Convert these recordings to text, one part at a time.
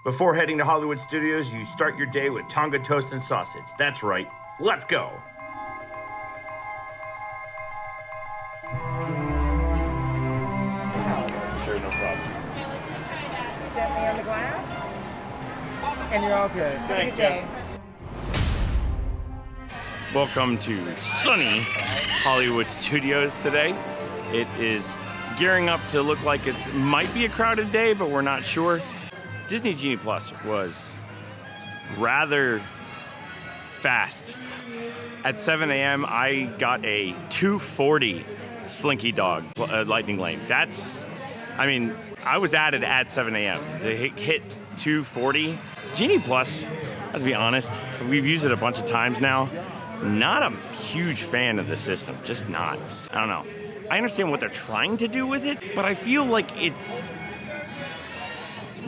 Before heading to Hollywood Studios, you start your day with Tonga Toast and sausage. That's right. Let's go. Sure, no problem. Gently on the glass. And you're all good. Thanks, Good day. Welcome to sunny Hollywood Studios today. It is gearing up to look like it might be a crowded day, but we're not sure. Disney Genie Plus was rather fast. At 7 a.m., I got a 240 Slinky Dog Lightning Lane. I was at it at 7 a.m. to hit 240. Genie Plus, let's be honest, we've used it a bunch of times now. Not a huge fan of the system, just not. I don't know. I understand what they're trying to do with it, but I feel like it's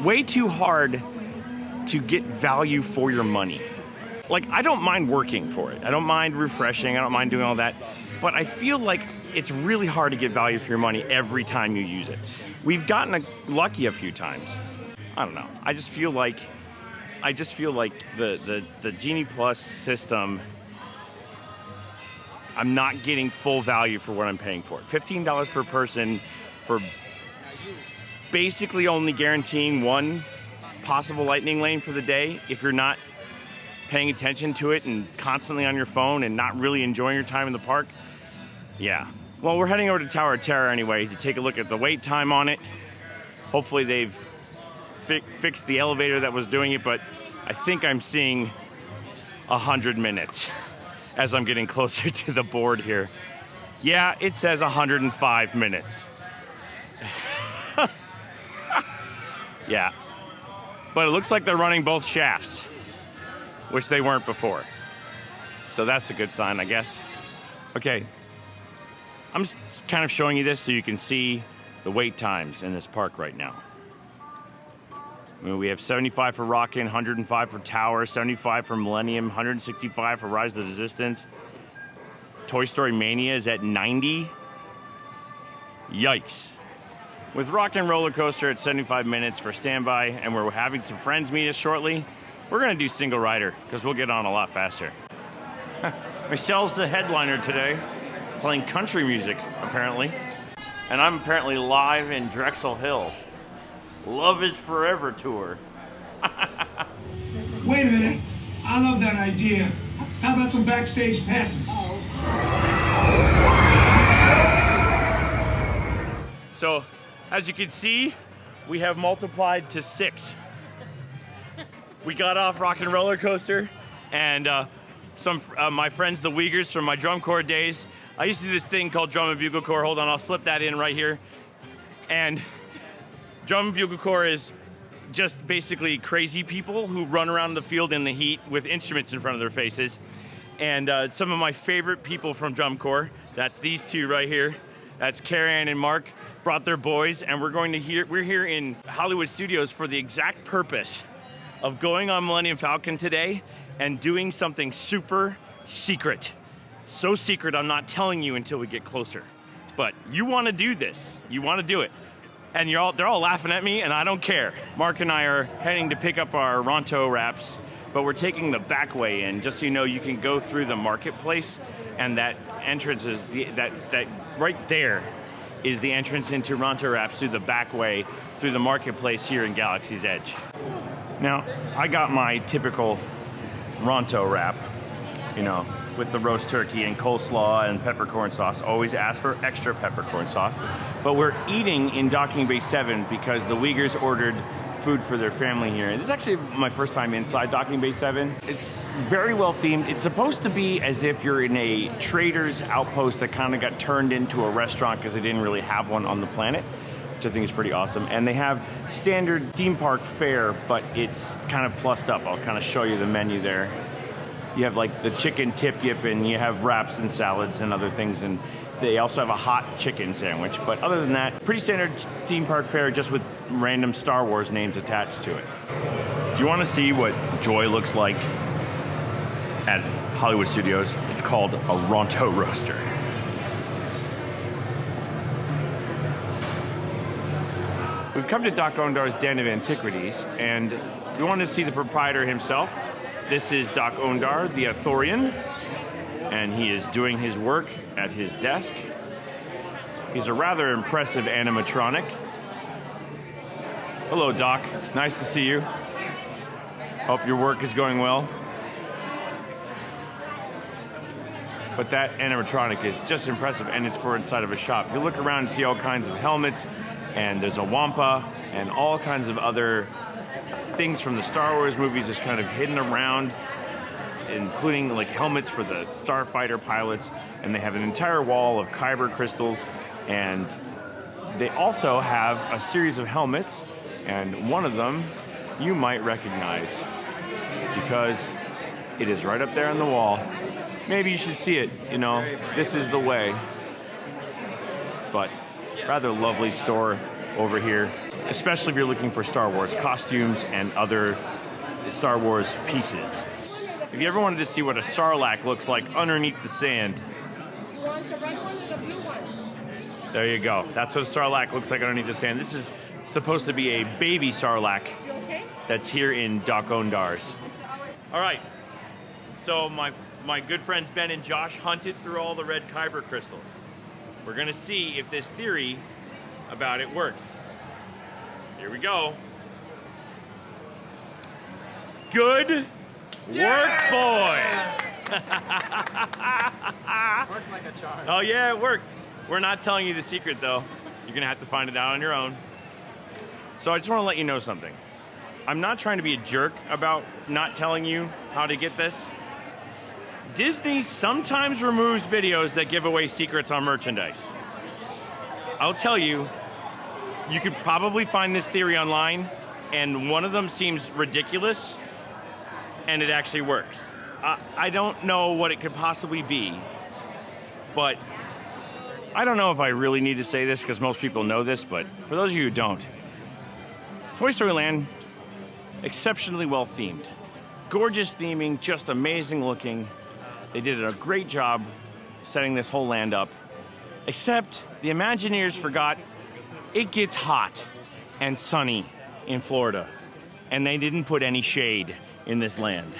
way too hard to get value for your money. Like, I don't mind working for it. I don't mind refreshing. I don't mind doing all that. But I feel like it's really hard to get value for your money every time you use it. We've gotten lucky a few times. I don't know. I just feel like the Genie Plus system, I'm not getting full value for what I'm paying for it. $15 per person for basically only guaranteeing one possible lightning lane for the day. If you're not paying attention to it and constantly on your phone and not really enjoying your time in the park, yeah. Well, we're heading over to Tower of Terror anyway to take a look at the wait time on it. Hopefully they've fixed the elevator that was doing it, but I think I'm seeing 100 minutes as I'm getting closer to the board here. Yeah, it says 105 minutes. Yeah, but it looks like they're running both shafts, which they weren't before. So that's a good sign, I guess. Okay, I'm just kind of showing you this so you can see the wait times in this park right now. I mean, we have 75 for Rockin, 105 for Tower, 75 for Millennium, 165 for Rise of the Resistance. Toy Story Mania is at 90. Yikes. With Rockin' Roller Coaster at 75 minutes for standby, and we're having some friends meet us shortly, we're gonna do single rider, because we'll get on a lot faster. Michelle's the headliner today, playing country music, apparently. And I'm apparently live in Drexel Hill. Love is Forever tour. Wait a minute, I love that idea. How about some backstage passes? So, as you can see, we have multiplied to 6. We got off Rockin' Roller Coaster, and my friends, the Weegers from my drum corps days, I used to do this thing called Drum and Bugle Corps. Hold on, I'll slip that in right here. And Drum and Bugle Corps is just basically crazy people who run around the field in the heat with instruments in front of their faces. And some of my favorite people from Drum Corps, that's these two right here. That's Carrie Ann and Mark, brought their boys, and we're here in Hollywood Studios for the exact purpose of going on Millennium Falcon today and doing something super secret. So secret, I'm not telling you until we get closer. But you want to do this. You want to do it. And they're all laughing at me, and I don't care. Mark and I are heading to pick up our Ronto wraps, but we're taking the back way in. Just so you know, you can go through the marketplace, and that entrance is that right there is the entrance into Ronto wraps through the back way through the marketplace here in Galaxy's Edge. Now, I got my typical Ronto wrap, you know, with the roast turkey and coleslaw and peppercorn sauce. Always ask for extra peppercorn sauce. But we're eating in Docking Bay 7 because the Weegers ordered food for their family here. This is actually my first time inside Docking Bay 7. It's very well themed. It's supposed to be as if you're in a trader's outpost that kind of got turned into a restaurant because they didn't really have one on the planet, which I think is pretty awesome. And they have standard theme park fare, but it's kind of plussed up. I'll kind of show you the menu there. You have like the chicken tip yip, and you have wraps and salads and other things, and they also have a hot chicken sandwich. But other than that, pretty standard theme park fare, just with random Star Wars names attached to it. Do you want to see what joy looks like at Hollywood Studios? It's called a Ronto roaster. We've come to Dok-Ondar's Den of Antiquities, and we want to see the proprietor himself. This is Dok-Ondar, the Arthurian, and he is doing his work at his desk. He's a rather impressive animatronic. Hello, Doc. Nice to see you. Hope your work is going well. But that animatronic is just impressive, and it's for inside of a shop. You look around and see all kinds of helmets, and there's a wampa, and all kinds of other things from the Star Wars movies just kind of hidden around, including like helmets for the starfighter pilots, and they have an entire wall of Kyber crystals, and they also have a series of helmets, and one of them you might recognize because it is right up there on the wall. Maybe you should see it, you know, this is the way. But rather lovely store over here, especially if you're looking for Star Wars costumes and other Star Wars pieces. If you ever wanted to see what a Sarlacc looks like underneath the sand, You want the red one or the blue one? there you go. That's what a Sarlacc looks like underneath the sand. This is supposed to be a baby Sarlacc You okay? that's here in Dok-Ondar's. All right, so my good friends Ben and Josh hunted through all the red Kyber crystals. We're gonna see if this theory about it works. Here we go. Good work, boys. Worked like a charm. Oh yeah, it worked. We're not telling you the secret though. You're gonna have to find it out on your own. So I just wanna let you know something. I'm not trying to be a jerk about not telling you how to get this. Disney sometimes removes videos that give away secrets on merchandise. I'll tell you, you could probably find this theory online, and one of them seems ridiculous, and it actually works. I don't know what it could possibly be, but I don't know if I really need to say this because most people know this, but for those of you who don't, Toy Story Land, exceptionally well themed. Gorgeous theming, just amazing looking. They did a great job setting this whole land up, except the Imagineers forgot it gets hot and sunny in Florida, and they didn't put any shade in this land.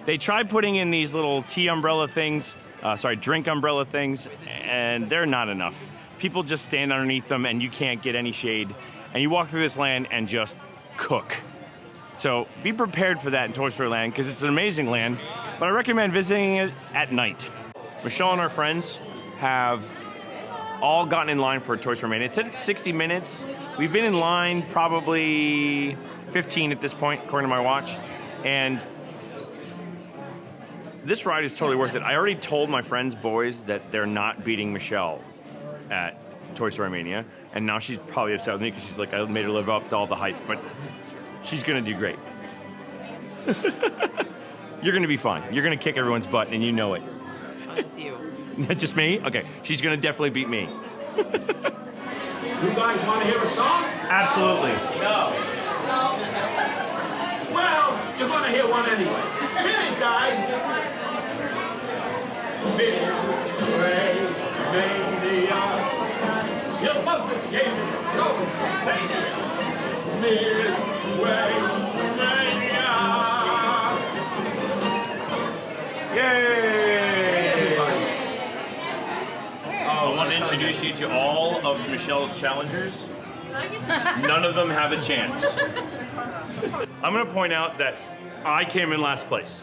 They tried putting in these little tea umbrella things, drink umbrella things, and they're not enough. People just stand underneath them and you can't get any shade, and you walk through this land and just cook. So be prepared for that in Toy Story Land because it's an amazing land, but I recommend visiting it at night. Michelle and our friends have all gotten in line for Toy Story Mania. It said 60 minutes. We've been in line probably 15 at this point, according to my watch. And this ride is totally worth it. I already told my friends, boys, that they're not beating Michelle at Toy Story Mania. And now she's probably upset with me because she's like, I made her live up to all the hype. But she's gonna do great. You're gonna be fine. You're gonna kick everyone's butt and you know it. Just you. Just me? Okay, she's gonna definitely beat me. You guys want to hear a song? Absolutely. No. Well, you're going to hear one anyway. Here, guys. Midway, Mania. You love this game, it's so insane. Midway, Mania. Yay! I want to introduce you to all of Michelle's challengers. None of them have a chance. I'm going to point out that I came in last place.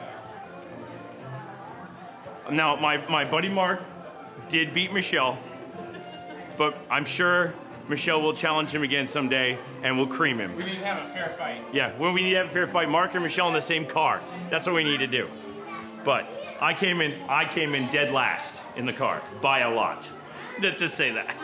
Now, my buddy Mark did beat Michelle, but I'm sure Michelle will challenge him again someday and we'll cream him. We need to have a fair fight. Yeah, when we need to have a fair fight, Mark and Michelle in the same car. That's what we need to do. But I came in dead last in the car by a lot. Let's just say that.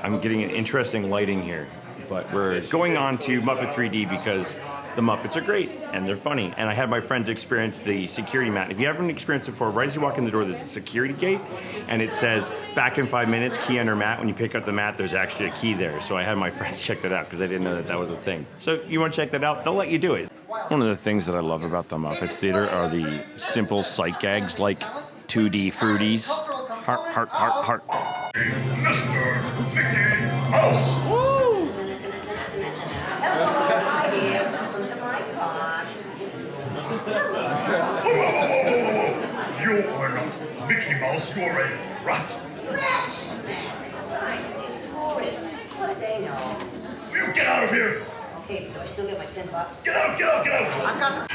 I'm getting an interesting lighting here, but we're going on to Muppet 3D because the Muppets are great and they're funny. And I had my friends experience the security mat. If you haven't experienced it before, right as you walk in the door, there's a security gate, and it says back in 5 minutes, key under mat. When you pick up the mat, there's actually a key there. So I had my friends check that out because I didn't know that that was a thing. So you want to check that out? They'll let you do it. One of the things that I love about the Muppets Theater are the simple sight gags like 2D fruities. Heart, heart, heart, heart. Mr. Mickey Mouse. Woo! Mickey Mouse, you're a rat. Rats! Scientists, tourists, what do they know? You get out of here! Okay, do I still get my $10? Get out, get out, get out! I got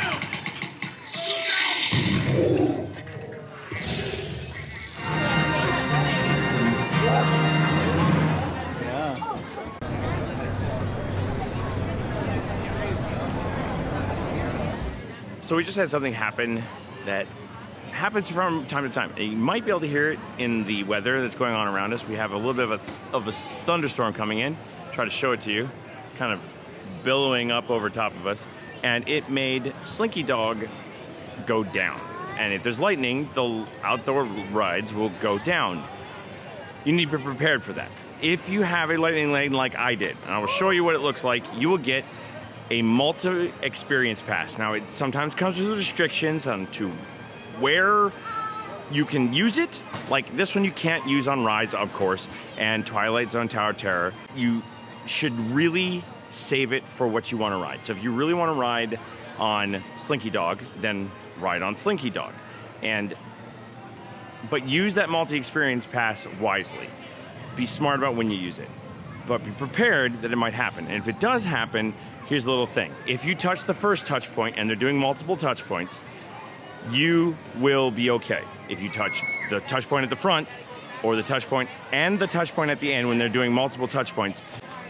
So we just had something happen that happens from time to time. You might be able to hear it in the weather that's going on around us. We have a little bit of a thunderstorm coming in. Try to show it to you, kind of billowing up over top of us, and it made Slinky Dog go down. And if there's lightning, the outdoor rides will go down. You need to be prepared for that. If you have a lightning lane like I did, and I will show you what it looks like, you will get a multi-experience pass. Now, it sometimes comes with restrictions on to where you can use it. Like this one you can't use on rides, of course, and Twilight Zone Tower Terror. You should really save it for what you want to ride. So if you really want to ride on Slinky Dog, then ride on Slinky Dog. But use that multi-experience pass wisely. Be smart about when you use it. But be prepared that it might happen. And if it does happen, here's a little thing. If you touch the first touch point and they're doing multiple touch points, you will be okay. If you touch the touch point at the front or the touch point and the touch point at the end when they're doing multiple touch points,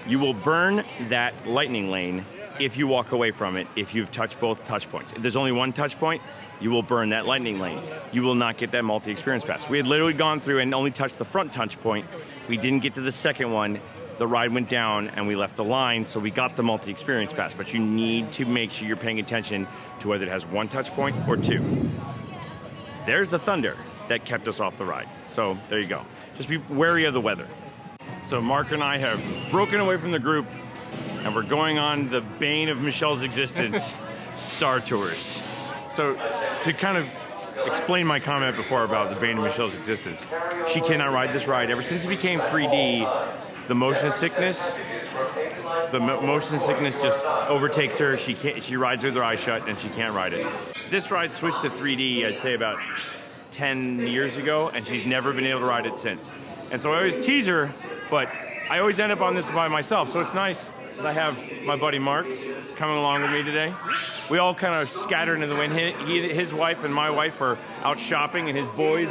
you will burn that lightning lane if you walk away from it, if you've touched both touch points. If there's only one touch point, you will burn that lightning lane. You will not get that multi-experience pass. We had literally gone through and only touched the front touch point. We didn't get to the second one. The ride went down and we left the line, so we got the multi-experience pass. But you need to make sure you're paying attention to whether it has one touch point or two. There's the thunder that kept us off the ride. So there you go. Just be wary of the weather. So Mark and I have broken away from the group and we're going on the bane of Michelle's existence, Star Tours. So to kind of explain my comment before about the bane of Michelle's existence, she cannot ride this ride. Ever since it became 3D, the motion sickness just overtakes her. She rides with her eyes shut and she can't ride it. This ride switched to 3D, I'd say about 10 years ago, and she's never been able to ride it since. And so I always tease her, but I always end up on this by myself. So it's nice that I have my buddy Mark coming along with me today. We all kind of scattered in the wind. His wife and my wife are out shopping, and his boys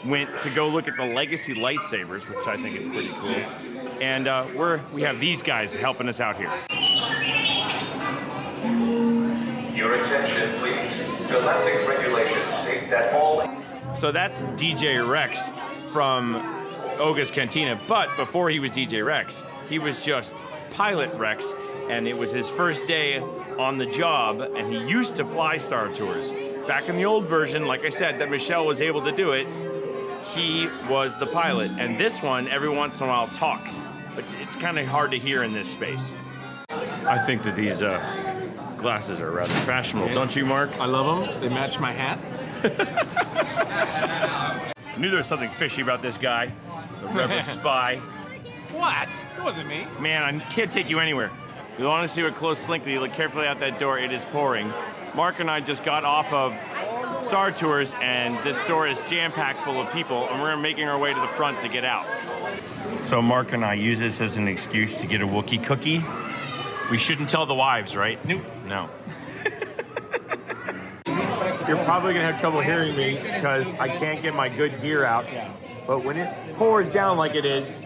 went to go look at the Legacy lightsabers, which I think is pretty cool. And we have these guys helping us out here. Your attention, please. Galactic regulations state that all... So that's DJ Rex from OGA'S Cantina, but before he was DJ Rex, he was just Pilot Rex, and it was his first day on the job, and he used to fly Star Tours. Back in the old version, like I said, that Michelle was able to do it, he was the pilot. And this one, every once in a while, talks, but it's kind of hard to hear in this space. I think that these glasses are rather fashionable, don't you, Mark? I love them. They match my hat. I knew there was something fishy about this guy, the rebel spy. What? It wasn't me. Man, I can't take you anywhere. You want to see what close Slinky, look carefully out that door, it is pouring. Mark and I just got off of Star Tours, and this store is jam-packed full of people, and we're making our way to the front to get out. So Mark and I use this as an excuse to get a Wookie Cookie. We shouldn't tell the wives, right? Nope. No. You're probably gonna have trouble hearing me because I can't get my good gear out. But when it pours down like it is,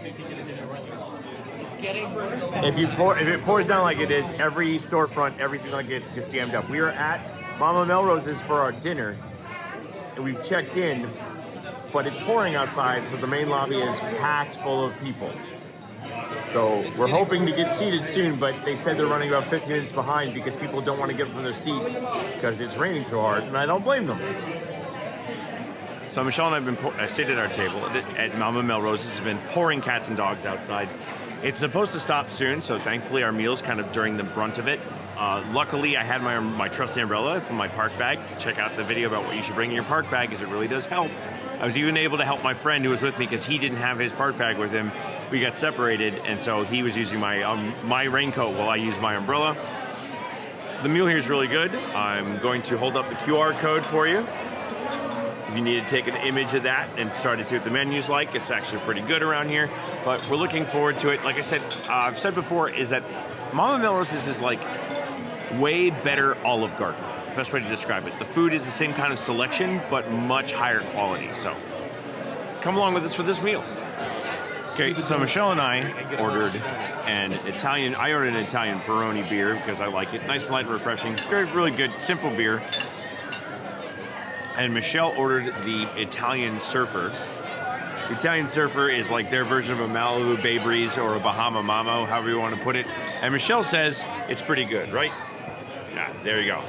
if it pours down like it is, every storefront, everything like it gets jammed up. We are at Mama Melrose's for our dinner, and we've checked in, but it's pouring outside, so the main lobby is packed full of people. So we're hoping to get seated soon, but they said they're running about 15 minutes behind because people don't want to get up from their seats because it's raining so hard, and I don't blame them. So Michelle and I have been sitting at our table at Mama Melrose's. It's been pouring cats and dogs outside. It's supposed to stop soon, so thankfully our meal's kind of during the brunt of it. Luckily, I had my trusty umbrella from my park bag. Check out the video about what you should bring in your park bag, because it really does help. I was even able to help my friend who was with me because he didn't have his park bag with him. We got separated, and so he was using my raincoat while I used my umbrella. The meal here is really good. I'm going to hold up the QR code for you. If you need to take an image of that and try to see what the menu's like, it's actually pretty good around here. But we're looking forward to it. Like I said, I've said before, is that Mama Melrose's is like way better Olive Garden. Best way to describe it. The food is the same kind of selection, but much higher quality. So come along with us for this meal. Okay, so Michelle and I ordered an Italian. I ordered an Italian Peroni beer because I like it. Nice, light, and refreshing. Very, really good, simple beer. And Michelle ordered the Italian Surfer. The Italian Surfer is like their version of a Malibu Bay Breeze or a Bahama Mamo, however you want to put it. And Michelle says it's pretty good, right? Yeah, there you go.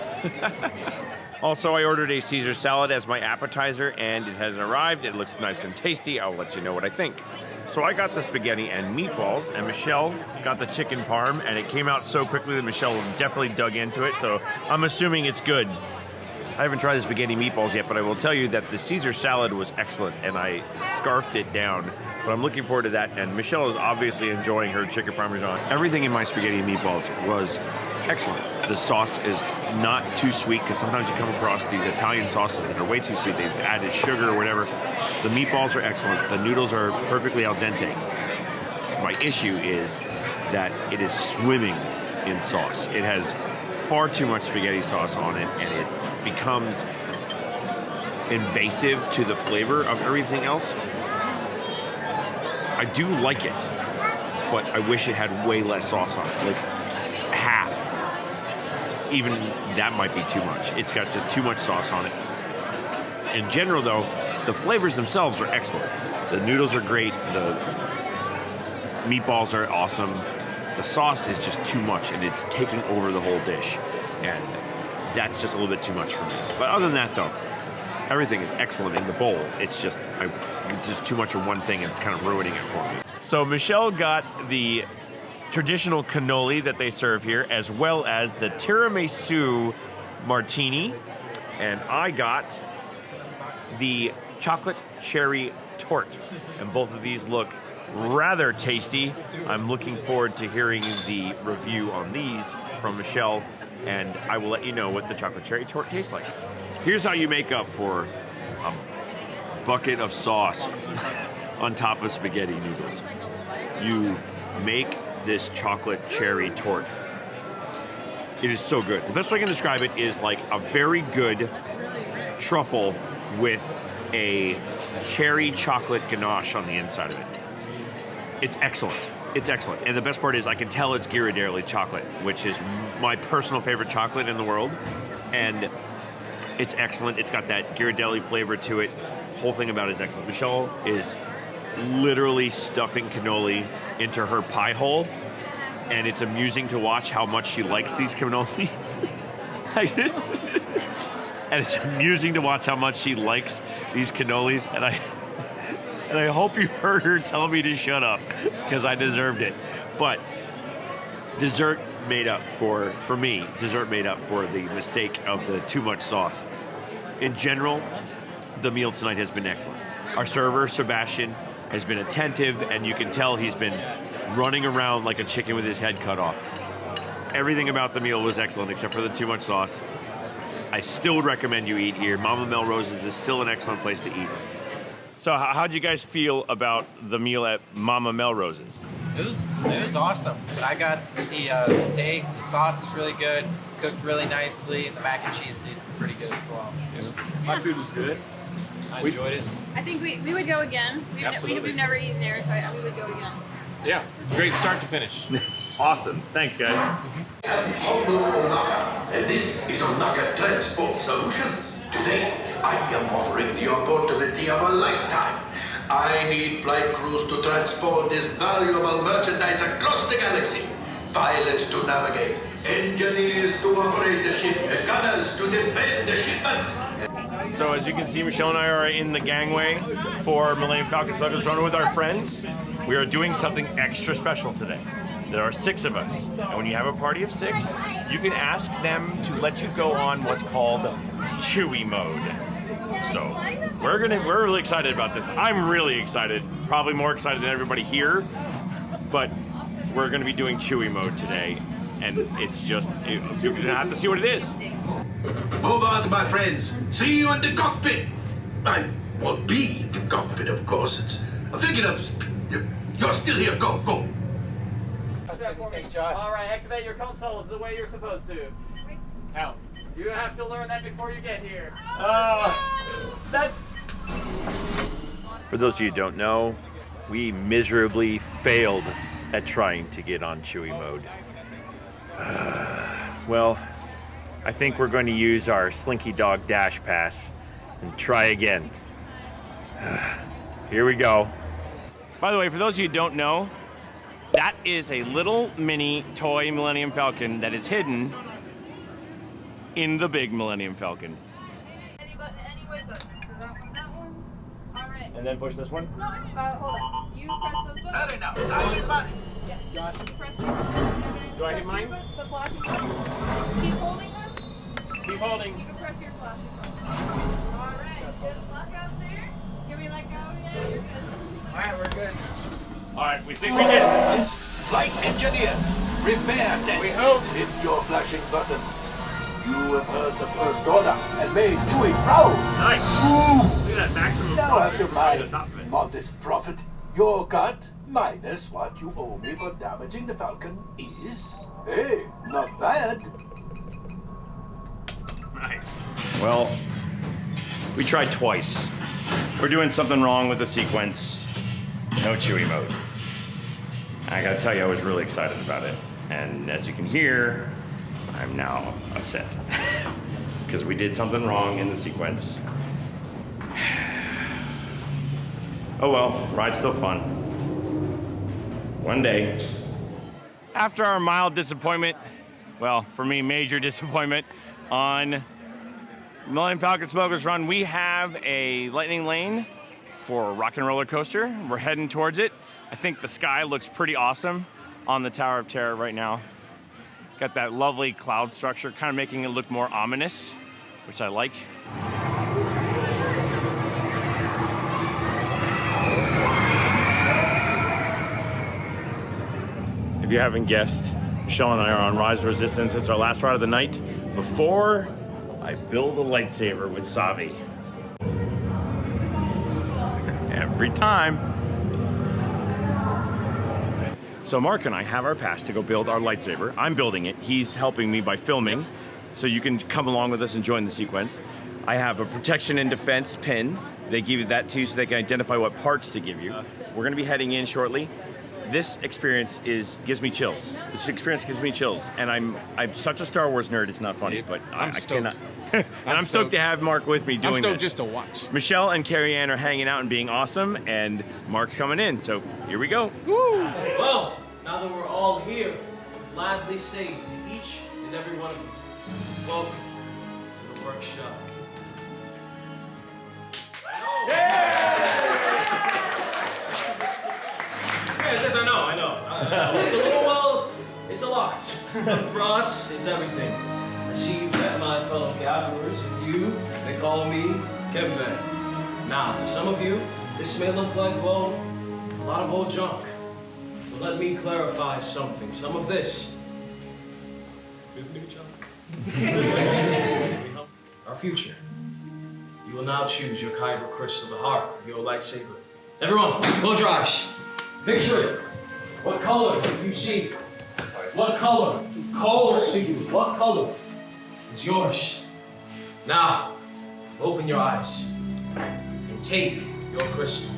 Also, I ordered a Caesar salad as my appetizer, and it hasn't arrived. It looks nice and tasty. I'll let you know what I think. So I got the spaghetti and meatballs, and Michelle got the chicken parm, and it came out so quickly that Michelle definitely dug into it, so I'm assuming it's good. I haven't tried the spaghetti meatballs yet, but I will tell you that the Caesar salad was excellent, and I scarfed it down. But I'm looking forward to that, and Michelle is obviously enjoying her chicken parmesan. Everything in my spaghetti and meatballs was excellent. The sauce is not too sweet, because sometimes you come across these Italian sauces that are way too sweet. They've added sugar or whatever. The meatballs are excellent. The noodles are perfectly al dente. My issue is that it is swimming in sauce. It has far too much spaghetti sauce on it, and it becomes invasive to the flavor of everything else. I do like it, but I wish it had way less sauce on it, like half. Even that might be too much. It's got just too much sauce on it. In general, though, the flavors themselves are excellent. The noodles are great. The meatballs are awesome. The sauce is just too much, and it's taking over the whole dish. And that's just a little bit too much for me. But other than that, though, everything is excellent in the bowl. It's just too much of one thing, and it's kind of ruining it for me. So Michelle got the traditional cannoli that they serve here, as well as the tiramisu martini, and I got the chocolate cherry tort, and both of these look rather tasty. I'm looking forward to hearing the review on these from Michelle, and I will let you know what the chocolate cherry tort tastes like. Here's how you make up for a bucket of sauce on top of spaghetti noodles. You make this chocolate cherry tort. It is so good. The best way I can describe it is like a very good truffle with a cherry chocolate ganache on the inside of it. It's excellent. It's excellent. And the best part is I can tell it's Ghirardelli chocolate, which is my personal favorite chocolate in the world. And it's excellent. It's got that Ghirardelli flavor to it. The whole thing about it is excellent. Michelle is literally stuffing cannoli into her pie hole, and it's amusing to watch how much she likes these cannolis. And it's amusing to watch how much she likes these cannolis, and I hope you heard her tell me to shut up, because I deserved it. But dessert made up for me, dessert made up for the mistake of the too much sauce. In general, the meal tonight has been excellent. Our server, Sebastian, has been attentive, and you can tell he's been running around like a chicken with his head cut off. Everything about the meal was excellent except for the too much sauce. I still recommend you eat here. Mama Melrose's is still an excellent place to eat. So how'd you guys feel about the meal at Mama Melrose's? It was awesome. I got the steak, the sauce was really good, cooked really nicely, and the mac and cheese tasted pretty good as well. Yeah. My food was good. I enjoyed it. I think we would go again. We've never eaten there, so we would go again. Yeah, great start to finish. Awesome. Thanks, guys. This is Onaka Transport Solutions. Today, I am offering the opportunity of a lifetime. I need flight crews to transport this valuable merchandise across the galaxy. Pilots to navigate, engineers to operate the ship, gunners to defend the shipments. So as you can see, Michelle and I are in the gangway for Millennium Falcon Smuggler Ronto with our friends. We are doing something extra special today. There are 6 of us, and when you have a party of 6, you can ask them to let you go on what's called Chewie Mode. So we're really excited about this. I'm really excited, probably more excited than everybody here, but we're gonna be doing Chewie Mode today, and it's just, you're gonna have to see what it is. Move on, my friends. See you in the cockpit. I won't be in the cockpit, of course. It's a figure of... You're still here. Go, go. Josh. All right, activate your consoles the way you're supposed to. How? You have to learn that before you get here. For those of you who don't know, we miserably failed at trying to get on Chewie Mode. Well, I think we're going to use our Slinky Dog Dash Pass and try again. Here we go. By the way, for those of you who don't know, that is a little mini toy Millennium Falcon that is hidden in the big Millennium Falcon. Any button, any way button. So that one. All right. And then push this one? No, hold on. You press those buttons. Fair enough. I get mine. Yeah. Josh. You press it. And then Do I hit mine? The flashing buttons. Keep holding them. Keep holding. You can press your flashing buttons. All right. Just luck out there. Can we let go? Yeah, you're good. All right, we're good. All right, we think we did it. Flight engineer, repair that. We hope. Hit your flashing button. You have heard the first order and made Chewie proud. Nice. Ooh. Look at that maximum Now profit after right my on top of it. modest profit, your cut minus what you owe me for damaging the Falcon is, hey, not bad. Nice. Well, we tried twice. We're doing something wrong with the sequence. No Chewie Mode. I gotta tell you, I was really excited about it. And as you can hear, I'm now upset. Because we did something wrong in the sequence. Oh well, ride's still fun. One day. After our mild disappointment, well, for me, major disappointment, on Millennium Falcon Smuggler's Run, we have a lightning lane for Rockin' Roller Coaster. We're heading towards it. I think the sky looks pretty awesome on the Tower of Terror right now. Got that lovely cloud structure, kind of making it look more ominous, which I like. If you haven't guessed, Michelle and I are on Rise to Resistance. It's our last ride of the night before I build a lightsaber with Savi. Every time. So Mark and I have our pass to go build our lightsaber. I'm building it. He's helping me by filming, so you can come along with us and join the sequence. I have a protection and defense pin. They give you that too, so they can identify what parts to give you. We're gonna be heading in shortly. This experience gives me chills. This experience gives me chills, and I'm such a Star Wars nerd. It's not funny, but I cannot. And I'm stoked to have Mark with me doing this. I'm stoked just to watch. Michelle and Carrie Ann are hanging out and being awesome, and Mark's coming in. So here we go. Woo! Well, now that we're all here, I gladly say to each and every one of you, welcome to the workshop. Yes, I know. It's a little, well, it's a lot. For us, it's everything. I see you met my fellow gatherers, and you, they call me Kyber. Now, to some of you, this may look like, well, a lot of old junk. But let me clarify something. Some of this is new junk. Our future. You will now choose your Kyber crystal, the heart of your lightsaber. Everyone, close your eyes. Picture it. What color do you see? What color calls to you? What color is yours? Now, open your eyes and take your crystal.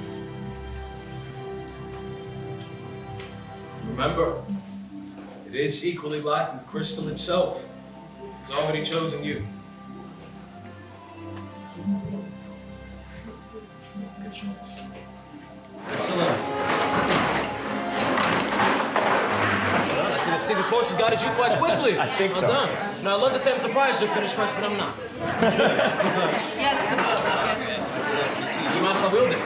Remember, it is equally light in the crystal itself. It's already chosen you. Good choice. Excellent. I see the force has guided you quite quickly. I think so. Well done. Now, I'd love to say I'm surprised you finished first, but I'm not. Yes, Do you mind if I wield it?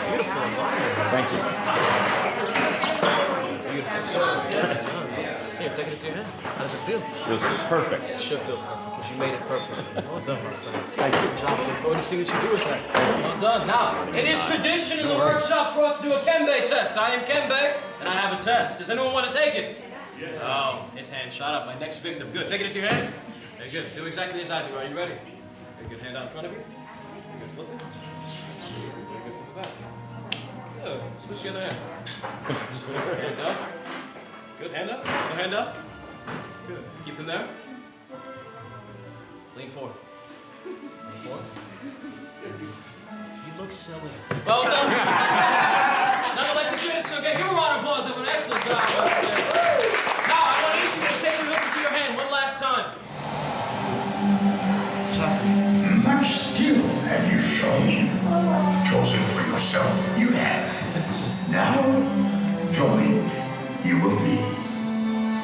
Beautiful. Thank you. Beautiful. Here, take it into your hand. How does it feel? Feels perfect. It should feel perfect, because you made it perfect. Well done, my friend. Thank you. Good job. Looking forward to see what you do with that. Well done. Now, it is tradition in the workshop for us to do a Kenbei test. I am Kenbei, and I have a test. Does anyone want to take it? Yes. Oh, His hand shot up. My next victim. Good. Take it into your hand. Very good. Do exactly as I do. Are you ready? Very good. Hand out in front of you. Very good. Flip it. Very good. Flip it back. Good. Switch the other hand. Hand up. Good. Hand up. Other hand up. Good. Keep them there. Lean forward. Lean forward. You look silly. Well done. Nonetheless, it's good. Okay, give a round of applause. That was an excellent job. Now, I want each of you to take your hooks into your hand one last time. Much skill have you shown. Chosen for yourself, you have. Now, joined, you will be.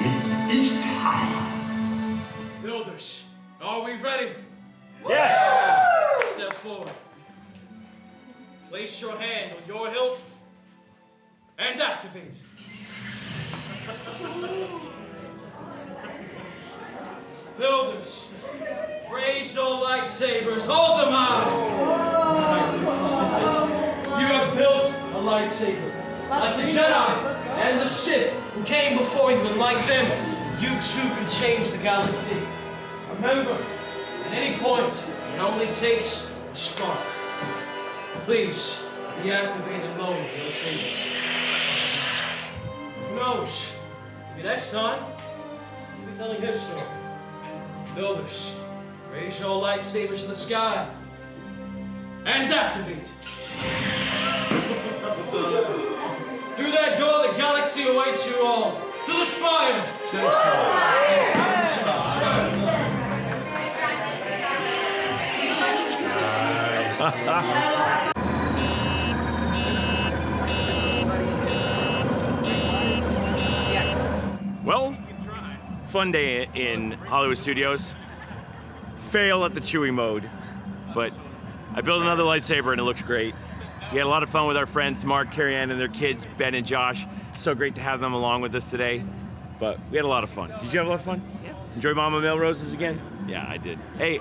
It is time. Builders, are we ready? Yes! Step forward. Place your hand on your hilt and activate. Builders, raise your lightsabers, hold them high. You have built a lightsaber, like the Jedi and the Sith who came before you, and like them, you too could change the galaxy. Remember, at any point, it only takes a spark. Please, deactivate and lower your sabers. Who knows? Maybe next time, we'll be telling his story. Builders, raise your lightsabers to the sky and activate. Through that door, the galaxy awaits you all. To the spire! Well, fun day in Hollywood Studios. Fail at the Chewie Mode, but I built another lightsaber and it looks great. We had a lot of fun with our friends Mark, Carrie Ann, and their kids, Ben and Josh. So great to have them along with us today. But we had a lot of fun. Did you have a lot of fun? Yeah. Enjoy Mama Melrose's again? Yeah, I did. Hey,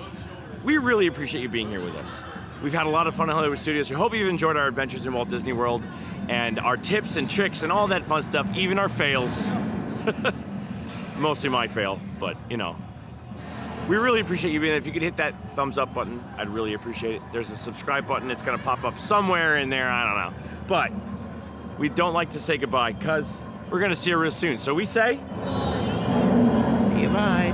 we really appreciate you being here with us. We've had a lot of fun in Hollywood Studios. We hope you've enjoyed our adventures in Walt Disney World and our tips and tricks and all that fun stuff, even our fails. Mostly my fail, but you know. We really appreciate you being there. If you could hit that thumbs up button, I'd really appreciate it. There's a subscribe button. It's gonna pop up somewhere in there, I don't know. But we don't like to say goodbye because we're gonna see you real soon. So we say, see you, bye.